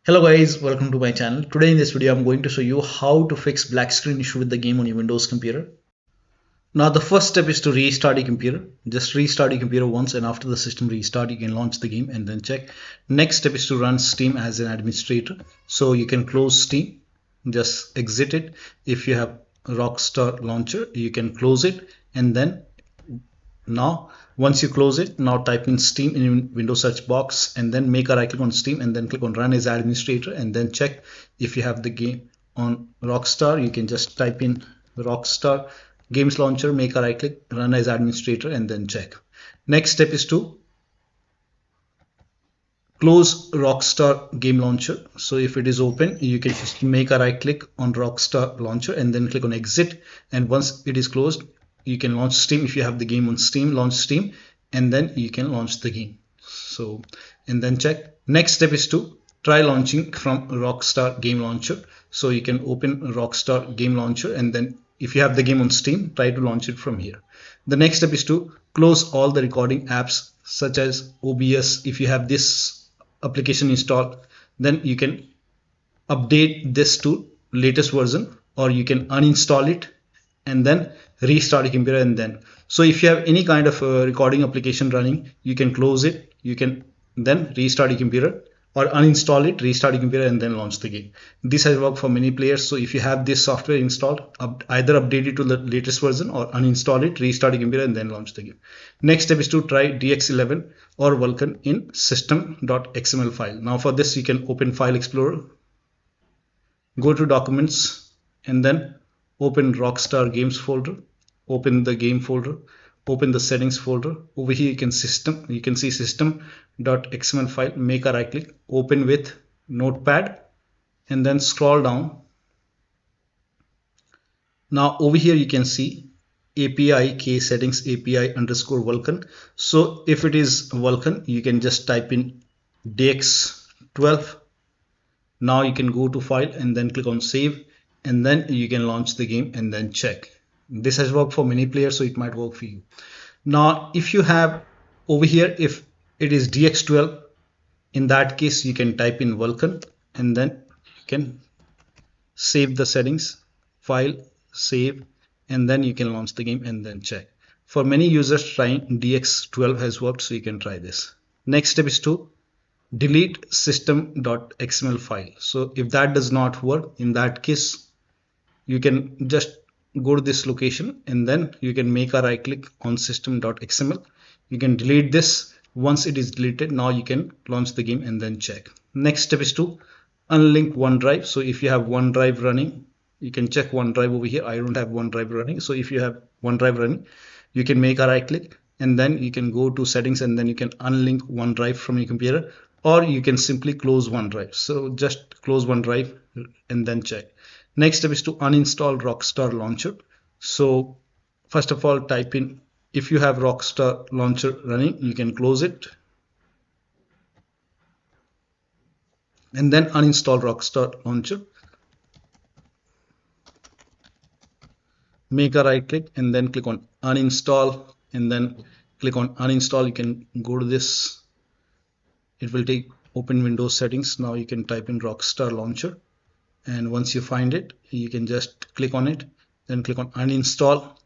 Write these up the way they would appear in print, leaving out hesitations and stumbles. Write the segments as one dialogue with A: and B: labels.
A: Hello guys, welcome to my channel. Today in this video I'm going to show you how to fix black screen issue with the game on your Windows computer. Now the first step is to restart your computer. Just restart your computer once, and after the system restart you can launch the game and then check. Next step is to run Steam as an administrator. So you can close Steam, just exit it. If you have Rockstar Launcher you can close it, and then once you close it, now type in Steam in Windows search box and then make a right click on Steam and then click on run as administrator and then check if you have the game on Rockstar. You can just type in Rockstar Games Launcher, make a right click, run as administrator and then check. Next step is to close Rockstar Game Launcher. So if it is open, you can just make a right click on Rockstar Launcher and then click on exit, and once it is closed you can launch Steam. If you have the game on Steam, launch Steam and then you can launch the game. So and then check. Next step is to try launching from Rockstar Game Launcher. So you can open Rockstar Game Launcher and then if you have the game on Steam, try to launch it from here. The next step is to close all the recording apps such as OBS. If you have this application installed, then you can update this to latest version, or you can uninstall it and then restart your computer. And then so if you have any kind of recording application running, you can close it, you can then restart your computer or uninstall it, restart your computer and then launch the game. This has worked for many players. So if you have this software installed, either update it to the latest version or uninstall it, restart your computer and then launch the game. Next step is to try DX11 or Vulkan in system.xml file. Now for this you can open File Explorer, go to Documents and then open Rockstar Games folder, open the game folder, open the settings folder. Over here you can see system.xml file, make a right click, open with notepad and then scroll down. Now over here you can see API key settings API underscore Vulkan. So if it is Vulkan, you can just type in DX12. Now you can go to file and then click on save, and then you can launch the game and then check. This has worked for many players, so it might work for you. Now if you have over here, if it is DX12, in that case you can type in Vulkan and then you can save the settings, file, save, and then you can launch the game and then check. For many users, trying DX12 has worked, so you can try this. Next step is to delete system.xml file. So if that does not work, in that case you can just go to this location and then you can make a right click on system.xml. You can delete this. Once it is deleted, now you can launch the game and then check. Next step is to unlink OneDrive. So if you have OneDrive running, you can check OneDrive over here. I don't have OneDrive running. So if you have OneDrive running, you can make a right click and then you can go to settings and then you can unlink OneDrive from your computer, or you can simply close OneDrive. So just close OneDrive and then check. Next step is to uninstall Rockstar Launcher. So first of all, type in, if you have Rockstar Launcher running, you can close it and then uninstall Rockstar Launcher. Make a right click and then click on uninstall and then click on uninstall. You can go to this, it will take open Windows settings. Now you can type in Rockstar Launcher, and once you find it you can just click on it, then click on uninstall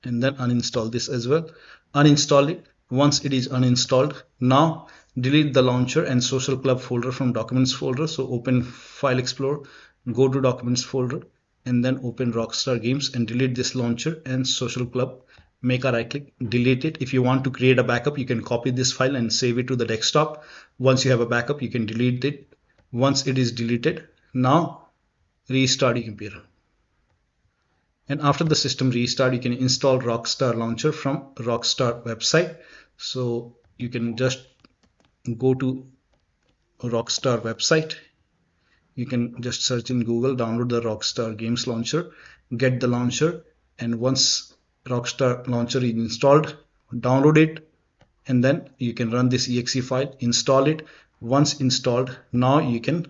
A: and then uninstall this as well. Uninstall it. Once it is uninstalled, now delete the launcher and social club folder from documents folder. So open File Explorer, go to documents folder and then open Rockstar Games and delete this launcher and social club. Make a right click, delete it. If you want to create a backup, you can copy this file and save it to the desktop. Once you have a backup, you can delete it. Once it is deleted, now restart your computer, and after the system restart you can install Rockstar Launcher from Rockstar website. So you can just go to Rockstar website, you can just search in Google, download the Rockstar Games Launcher, get the launcher, and once Rockstar Launcher is installed, download it and then you can run this exe file, install it. Once installed, now you can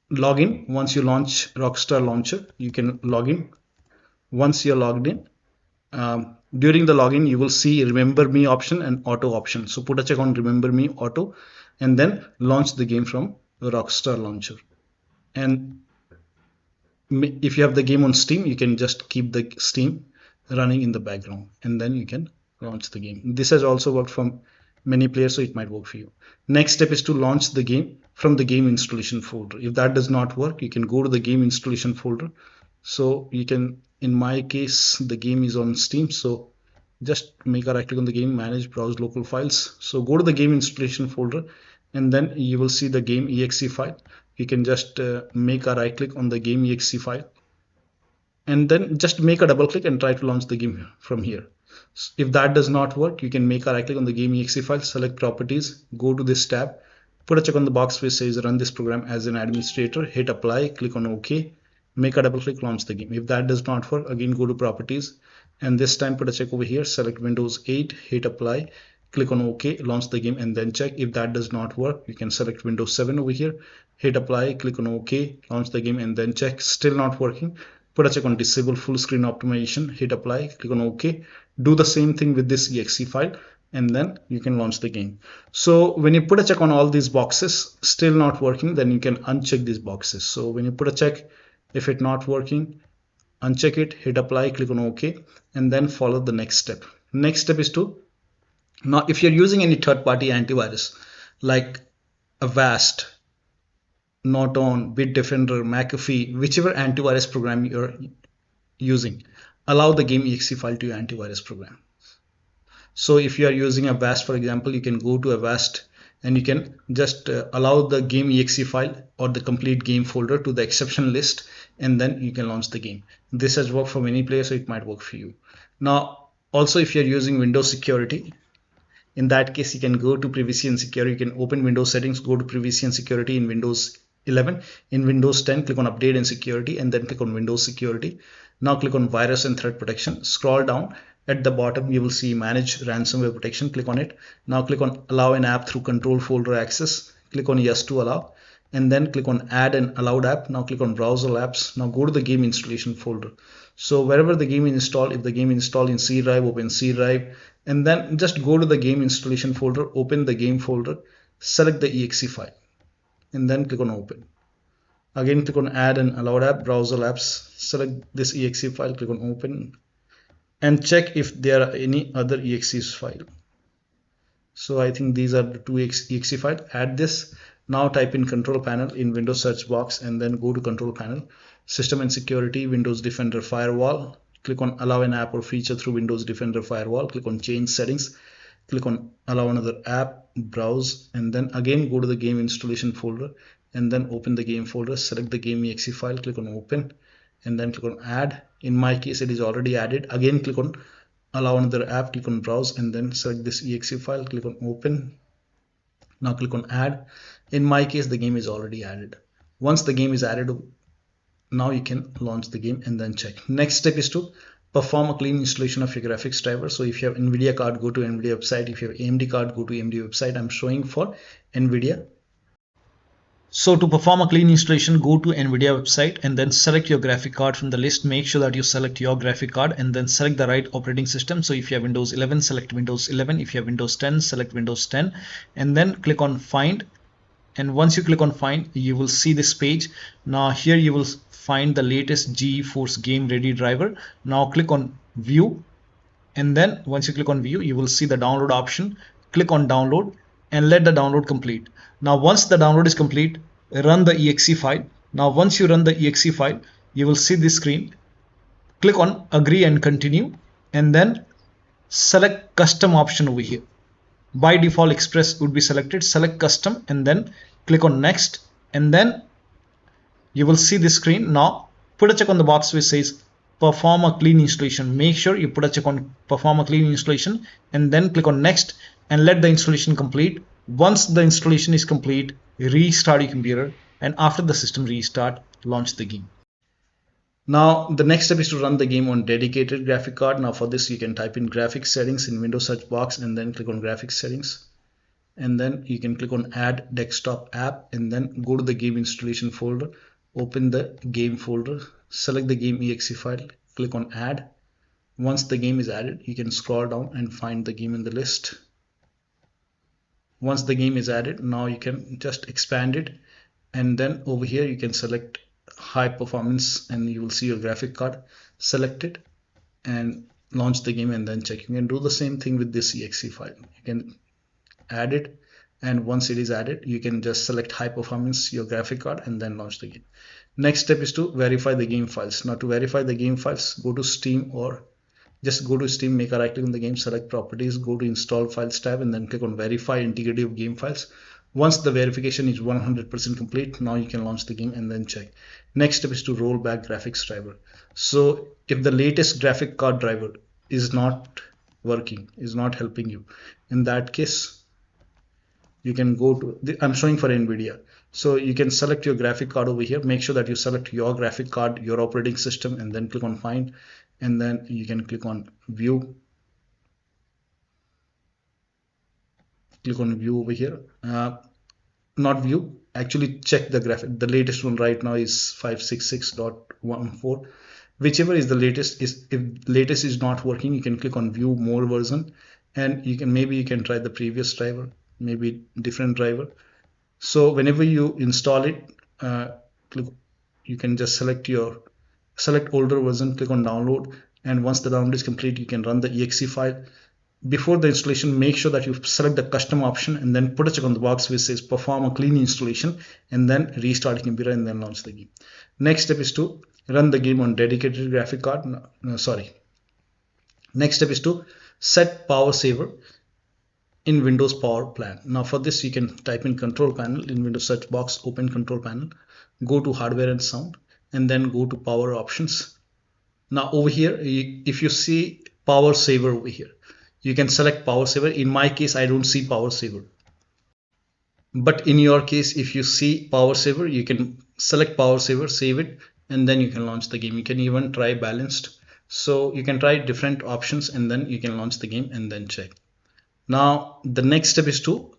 A: log in. Once you launch Rockstar Launcher, you can log in. Once you're logged in, during the login you will see remember me option and auto option. So put a check on remember me auto. and then launch the game from Rockstar Launcher. And if you have the game on Steam, you can just keep the Steam running in the background, and then you can launch the game. This has also worked from many players, so it might work for you. Next step is to launch the game from the game installation folder. If that does not work, you can go to the game installation folder. So you can, in my case, the game is on Steam, so just make a right click on the game, manage, browse local files. So go to the game installation folder, and then you will see the game exe file. You can just make a right click on the game exe file, and then just make a double click and try to launch the game from here. If that does not work, you can make a right click on the game exe file, select properties, go to this tab, put a check on the box which says run this program as an administrator, hit apply, click on OK, make a double click, launch the game. If that does not work, again go to properties, and this time put a check over here, select Windows 8, hit apply, click on OK, launch the game, and then check. If that does not work, you can select Windows 7 over here, hit apply, click on OK, launch the game, and then check. Still not working, put a check on disable full screen optimization, hit apply, click on OK. Do the same thing with this exe file, and then you can launch the game. So when you put a check on all these boxes, still not working, then you can uncheck these boxes. So when you put a check, if it's not working, uncheck it, hit apply, click on OK, and then follow the next step. Next step is to, now if you're using any third-party antivirus like Avast, Norton, Bitdefender, McAfee, whichever antivirus program you're using, allow the game exe file to your antivirus program. So if you are using Avast, for example, you can go to Avast and you can just allow the game exe file or the complete game folder to the exception list, and then you can launch the game. This has worked for many players, so it might work for you. Now, also if you're using Windows security, in that case, you can go to privacy and security. You can open Windows settings, go to privacy and security in Windows 11. In Windows 10, click on update and security, and then click on Windows security. Now click on virus and threat protection. Scroll down. At the bottom, you will see manage ransomware protection. Click on it. Now click on allow an app through control folder access. Click on yes to allow, and then click on add an allowed app. Now click on browser apps. Now go to the game installation folder. So wherever the game is installed, if the game is installed in C drive, open C drive, and then just go to the game installation folder, open the game folder, select the exe file, and then click on open. Again, click on add an allowed app, browser apps, select this exe file, click on open, and check if there are any other exe file. So I think these are the two exe files. Add this. Now type in control panel in Windows search box, and then go to control panel, system and security, Windows Defender firewall. Click on allow an app or feature through Windows Defender firewall. Click on change settings. Click on allow another app, browse, and then again go to the game installation folder, and then open the game folder, select the game exe file, click on open, and then click on add. In my case, it is already added. Again, click on allow another app, click on browse, and then select this exe file, click on open. Now click on add. In my case, the game is already added. Once the game is added, now you can launch the game and then check. Next step is to perform a clean installation of your graphics driver. So if you have NVIDIA card, go to NVIDIA website. If you have AMD card, go to AMD website. I'm showing for NVIDIA. So to perform a clean installation, go to NVIDIA website and then select your graphic card from the list. Make sure that you select your graphic card and then select the right operating system. So if you have Windows 11, select Windows 11. If you have Windows 10, select Windows 10, and then click on find. And once you click on find, you will see this page. Now here you will find the latest GeForce Game Ready driver. Now click on view, and then once you click on view, you will see the download option. Click on download and let the download complete. Now once the download is complete, run the exe file. Now once you run the exe file, you will see this screen. Click on agree and continue, and then select custom option over here. By default Express would be selected. Select custom and then click on next, and then you will see this screen. Now put a check on the box which says perform a clean installation. Make sure you put a check on perform a clean installation, and then click on next and let the installation complete. Once the installation is complete, restart your computer, and after the system restart, launch the game. Now the next step is to run the game on dedicated graphic card. Now for this, you can type in graphics settings in Windows search box, and then click on graphics settings, and then you can click on add desktop app, and then go to the game installation folder, open the game folder, select the game exe file, click on add. Once the game is added, you can scroll down and find the game in the list. Once the game is added, now you can just expand it, and then over here you can select high performance and you will see your graphic card. Select it and launch the game and then check. You can do the same thing with this exe file. You can add it, and once it is added you can just select high performance, your graphic card, and then launch the game. Next step is to verify the game files. Now to verify the game files, go to Steam, or just go to Steam, make a right click on the game, select properties, go to install files tab, and then click on verify integrity of game files. Once the verification is 100% complete, now you can launch the game and then check. Next step is to roll back graphics driver. So if the latest graphic card driver is not working, is not helping you, in that case you can go to I'm showing for NVIDIA. So you can select your graphic card over here. Make sure that you select your graphic card, your operating system, and then click on find, and then you can click on view. Click on view over here. Not view, actually check the graphic. The latest one right now is 566.14. Whichever is the latest. If latest is not working, you can click on view more version, and you can try the previous driver, maybe different driver. So whenever you install it, you can just select older version, click on download, and once the download is complete, you can run the exe file. Before the installation, make sure that you select the custom option and then put a check on the box which says perform a clean installation, and then restart the computer and then launch the game. Next step is to run the game on dedicated graphic card. Next step is to set power saver in Windows Power Plan. Now for this you can type in control panel, in Windows search box, open control panel, go to hardware and sound, and then go to power options. Now over here, if you see power saver over here, you can select power saver. In my case, I don't see power saver, but in your case, if you see power saver, you can select power saver, save it, and then you can launch the game. You can even try balanced. So you can try different options and then you can launch the game and then check. Now the next step is to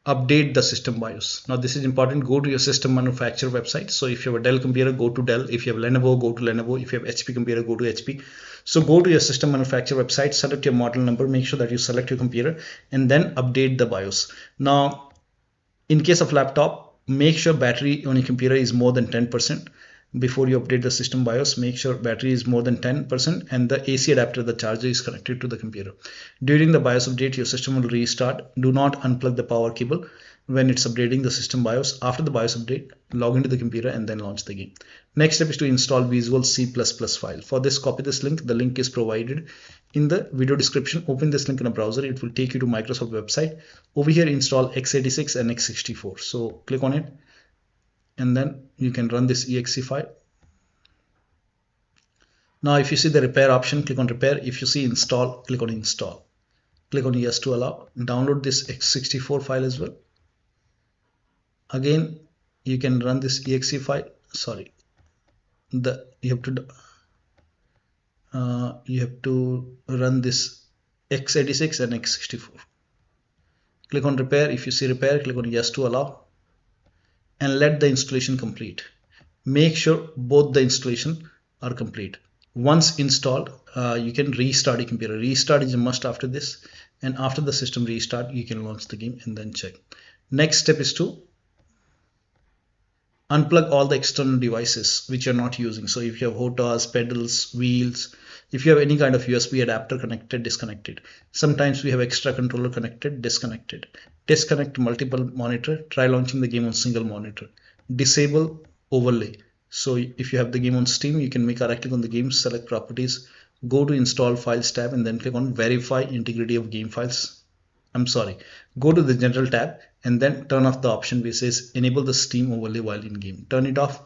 A: update the system BIOS. Now this is important. Go to your system manufacturer website. So if you have a Dell computer, go to Dell. If you have Lenovo, go to Lenovo. If you have HP computer, go to HP. So go to your system manufacturer website, select your model number, make sure that you select your computer, and then update the BIOS. Now in case of laptop, make sure battery on your computer is more than 10%. Before you update the system BIOS, make sure battery is more than 10% and the AC adapter, the charger, is connected to the computer. During the BIOS update, your system will restart. Do not unplug the power cable when it's updating the system BIOS. After the BIOS update, log into the computer and then launch the game. Next step is to install Visual C++ file. For this, copy this link. The link is provided in the video description. Open this link in a browser. It will take you to Microsoft website. Over here, install x86 and x64. So click on it, and then you can run this exe file. Now if you see the repair option, click on repair. If you see install, click on install. Click on yes to allow. Download this x64 file as well. Again, you can run this exe file. Sorry, you have to run this x86 and x64. Click on repair. If you see repair, click on yes to allow, and let the installation complete. Make sure both the installation are complete. Once installed, you can restart your computer. Restart is a must after this, and after the system restart, you can launch the game and then check. Next step is to unplug all the external devices which you're not using. So if you have HOTAS, pedals, wheels, if you have any kind of USB adapter connected, disconnected. Sometimes we have extra controller connected, disconnected. Disconnect multiple monitor, try launching the game on single monitor. Disable overlay. So if you have the game on Steam, you can make a right click on the game, select properties, go to install files tab, and then click on verify integrity of game files. Go to the general tab and then turn off the option which says enable the Steam overlay while in game. Turn it off.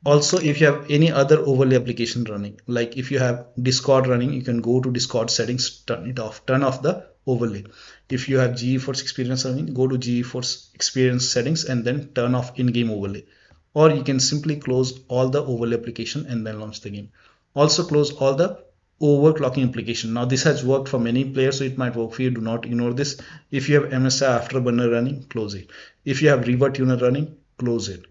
A: Also, if you have any other overlay application running, like if you have Discord running, you can go to Discord settings, turn it off, turn off the overlay. If you have GeForce Experience running, go to GeForce Experience settings and then turn off in-game overlay. Or you can simply close all the overlay application and then launch the game. Also close all the overclocking application. Now this has worked for many players, so it might work for you. Do not ignore this. If you have MSI Afterburner running, close it. If you have Reverb Tuner running, close it.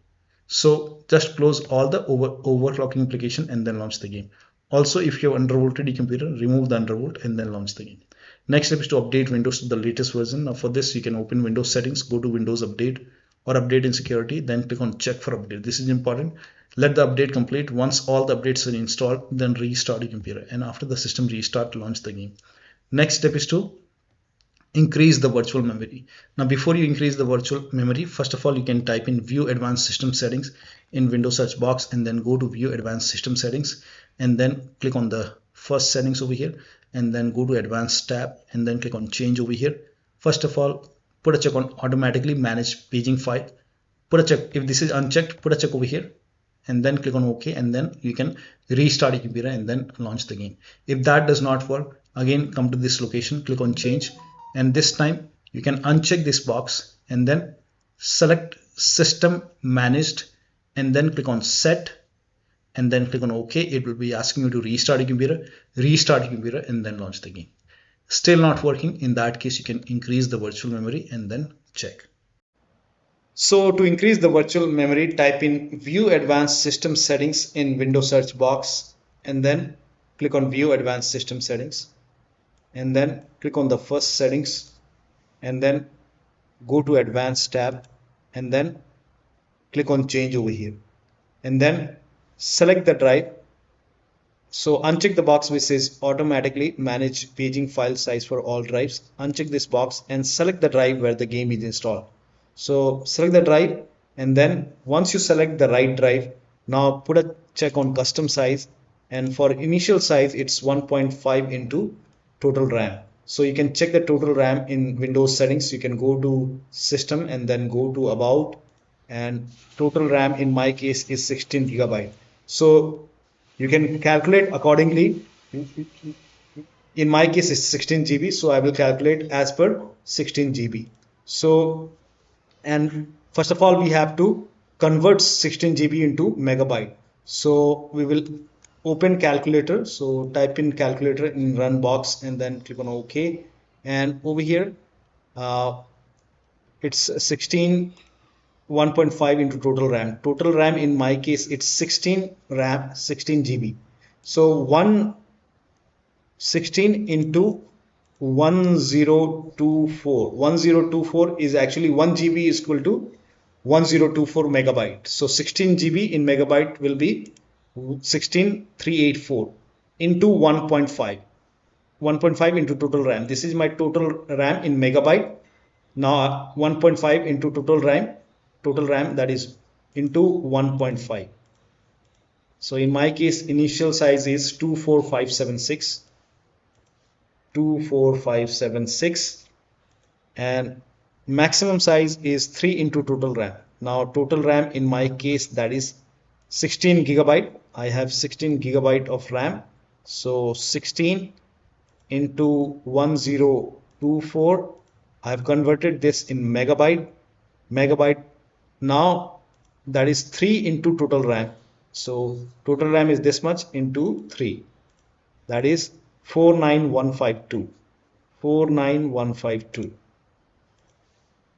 A: So just close all the overclocking application and then launch the game. Also, if you have undervolted your computer, remove the undervolt and then launch the game. Next step is to update Windows to the latest version. Now for this, you can open Windows settings, go to Windows update or update in security, then click on check for update. This is important. Let the update complete. Once all the updates are installed, then restart your computer, and after the system restart, launch the game. Next step is to increase the virtual memory. Now before you increase the virtual memory, first of all, you can type in view advanced system settings in Windows search box, and then go to view advanced system settings, and then click on the first settings over here, and then go to advanced tab, and then click on change over here. First of all, put a check on automatically manage paging file. Put a check. If this is unchecked, put a check over here, and then click on OK, and then you can restart your computer and then launch the game. If that does not work, again come to this location, click on change, and this time you can uncheck this box and then select system managed, and then click on set, and then click on OK. It will be asking you to restart your computer, and then launch the game. Still not working. In that case, you can increase the virtual memory and then check. So to increase the virtual memory, type in view advanced system settings in Windows search box, and then click on view advanced system settings, and then click on the first settings, and then go to advanced tab, and then click on change over here, and then select the drive. So uncheck the box which says automatically manage paging file size for all drives. Uncheck this box and select the drive where the game is installed. So select the drive, and then once you select the right drive, now put a check on custom size, and for initial size it's 1.5 into total RAM. So you can check the total RAM in Windows settings. You can go to system and then go to about, and total RAM in my case is 16 GB. So you can calculate accordingly. In my case it's 16 GB, so I will calculate as per 16 GB. So, and first of all, we have to convert 16 GB into megabyte. So we will open calculator. So type in calculator in run box, and then click on OK. And over here, it's 1.5 into total RAM. Total RAM in my case, it's 16 GB. So 116 into 1024. 1024 is actually 1 GB is equal to 1024 megabyte. So 16 GB in megabyte will be 16384 into 1.5. 1.5 into total RAM. This is my total RAM in megabyte. Now 1.5 into total RAM, that is into 1.5. So in my case, initial size is 24576. 24576, and maximum size is 3 into total RAM. Now total RAM in my case, that is 16 GB. I have 16 GB of RAM. So 16 into 1024. I have converted this in megabyte. Now that is 3 into total RAM. So total RAM is this much into 3. That is 49152. 49152.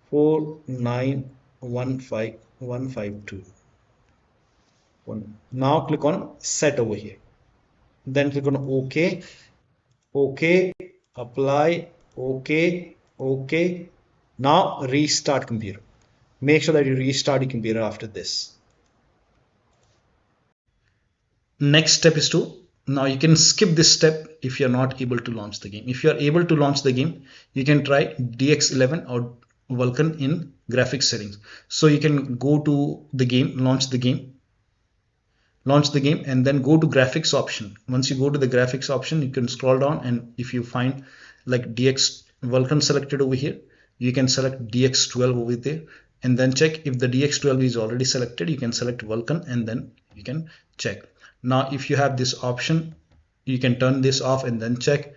A: 49152. Now click on set over here. Then click on OK. OK. Apply. OK. OK. Now restart computer. Make sure that you restart your computer after this. Next step is to, now you can skip this step if you're not able to launch the game. If you're able to launch the game, you can try DX11 or Vulkan in graphics settings. So you can go to the game, launch the game, and then go to graphics option. Once you go to the graphics option, you can scroll down, and if you find like DX Vulkan selected over here, you can select DX12 over there, and then check. If the DX12 is already selected, you can select Vulkan, and then you can check. Now if you have this option, you can turn this off and then check.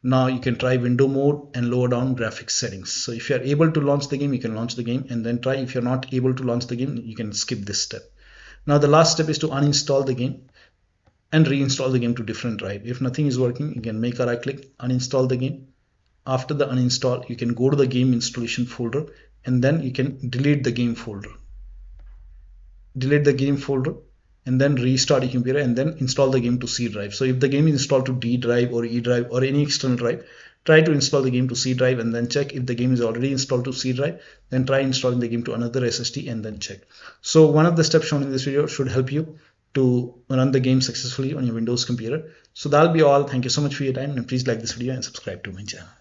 A: Now you can try window mode and lower down graphics settings. So if you are able to launch the game, you can launch the game and then try. If you're not able to launch the game, you can skip this step. Now the last step is to uninstall the game and reinstall the game to different drive. If nothing is working, you can make a right click, uninstall the game. After the uninstall, you can go to the game installation folder, and then you can delete the game folder. And then restart your computer and then install the game to C drive. So if the game is installed to D drive or E drive or any external drive, Try to install the game to C drive and then check. If the game is already installed to C drive, then try installing the game to another SSD and then check. So one of the steps shown in this video should help you to run the game successfully on your Windows computer. So that'll be all. Thank you so much for your time, and please like this video and subscribe to my channel.